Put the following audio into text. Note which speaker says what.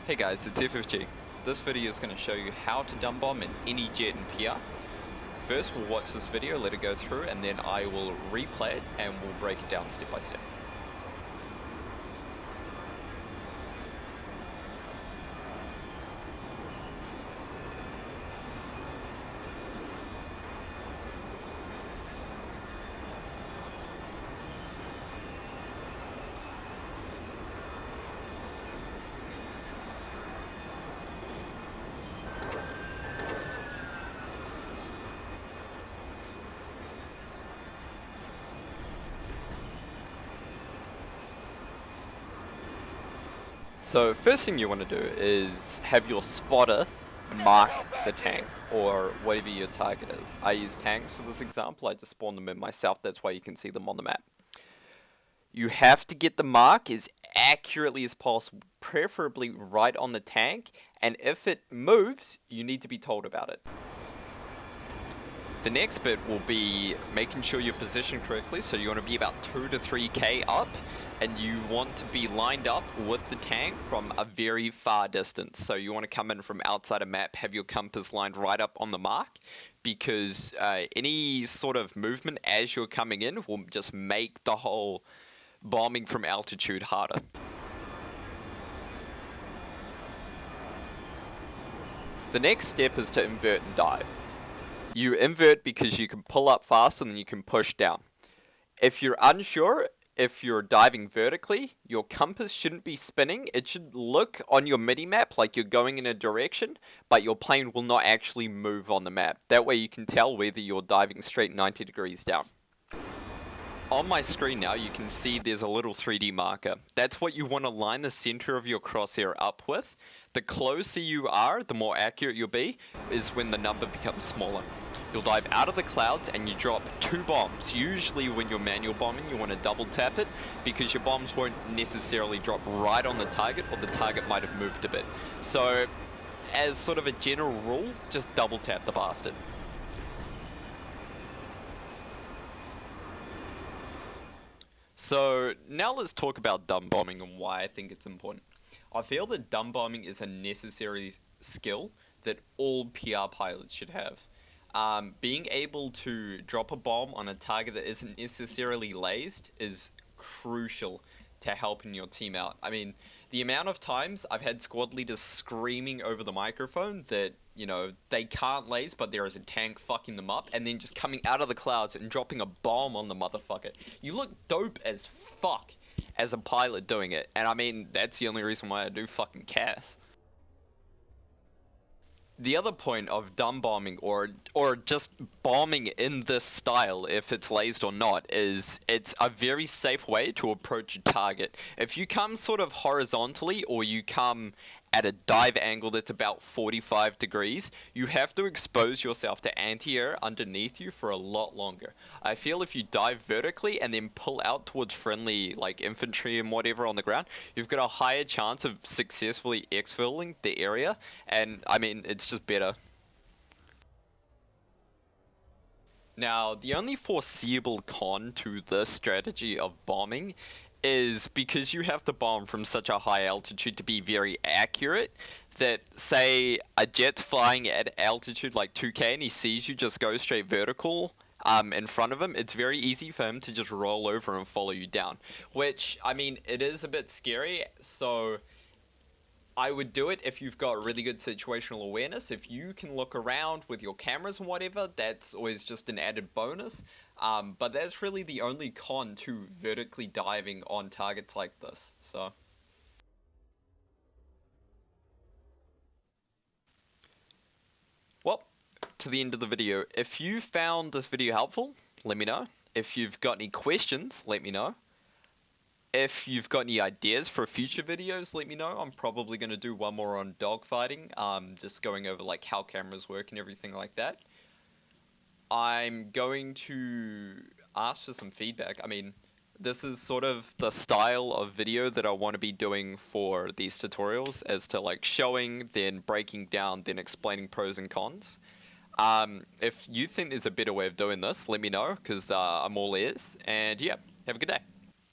Speaker 1: Hey guys, it's FFG. This video is going to show you how to dumb bomb in any jet in PR. First we'll watch this video, let it go through, and then I will replay it and we'll break it down step by step. So first thing you want to do is have your spotter mark the tank or whatever your target is. I use tanks for this example, I just spawned them in myself, that's why you can see them on the map. You have to get the mark as accurately as possible, preferably right on the tank, and if it moves, you need to be told about it. The next bit will be making sure you're positioned correctly, so you want to be about 2 to 3k up, and you want to be lined up with the tank from a very far distance. So you want to come in from outside a map, have your compass lined right up on the mark, because any sort of movement as you're coming in will just make the whole bombing from altitude harder. The next step is to invert and dive. You invert because you can pull up faster than you can push down. If you're unsure, if you're diving vertically, your compass shouldn't be spinning. It should look on your mini-map like you're going in a direction, but your plane will not actually move on the map. That way you can tell whether you're diving straight 90 degrees down. On my screen now, you can see there's a little 3D marker. That's what you want to line the center of your crosshair up with. The closer you are, the more accurate you'll be, is when the number becomes smaller. You'll dive out of the clouds and you drop 2 bombs. Usually when you're manual bombing, you want to double tap it because your bombs won't necessarily drop right on the target, or the target might have moved a bit. So as sort of a general rule, just double tap the bastard. So now let's talk about dumb bombing and why I think it's important. I feel that dumb bombing is a necessary skill that all PR pilots should have. Being able to drop a bomb on a target that isn't necessarily lased is crucial to helping your team out. I mean, the amount of times I've had squad leaders screaming over the microphone that, you know, they can't laze, but there is a tank fucking them up, and then just coming out of the clouds and dropping a bomb on the motherfucker. You look dope as fuck as a pilot doing it, and I mean, that's the only reason why I do fucking CAS. The other point of dumb bombing, or just bombing in this style, if it's lased or not, is it's a very safe way to approach a target. If you come sort of horizontally, or you come at a dive angle that's about 45 degrees, you have to expose yourself to anti-air underneath you for a lot longer. I feel if you dive vertically and then pull out towards friendly like infantry and whatever on the ground, you've got a higher chance of successfully exfilling the area, and I mean, it's just better. Now, the only foreseeable con to this strategy of bombing is because you have to bomb from such a high altitude to be very accurate, that say a jet's flying at altitude like 2k and he sees you just go straight vertical in front of him, it's very easy for him to just roll over and follow you down. Which, I mean, it is a bit scary, so I would do it if you've got really good situational awareness. If you can look around with your cameras and whatever, that's always just an added bonus. But that's really the only con to vertically diving on targets like this. So, well, to the end of the video. If you found this video helpful, let me know. If you've got any questions, let me know. If you've got any ideas for future videos, let me know. I'm probably going to do one more on dogfighting, just going over like how cameras work and everything like that. I'm going to ask for some feedback. I mean, this is sort of the style of video that I want to be doing for these tutorials, as to like showing, then breaking down, then explaining pros and cons. If you think there's a better way of doing this, let me know, because I'm all ears. And yeah, have a good day.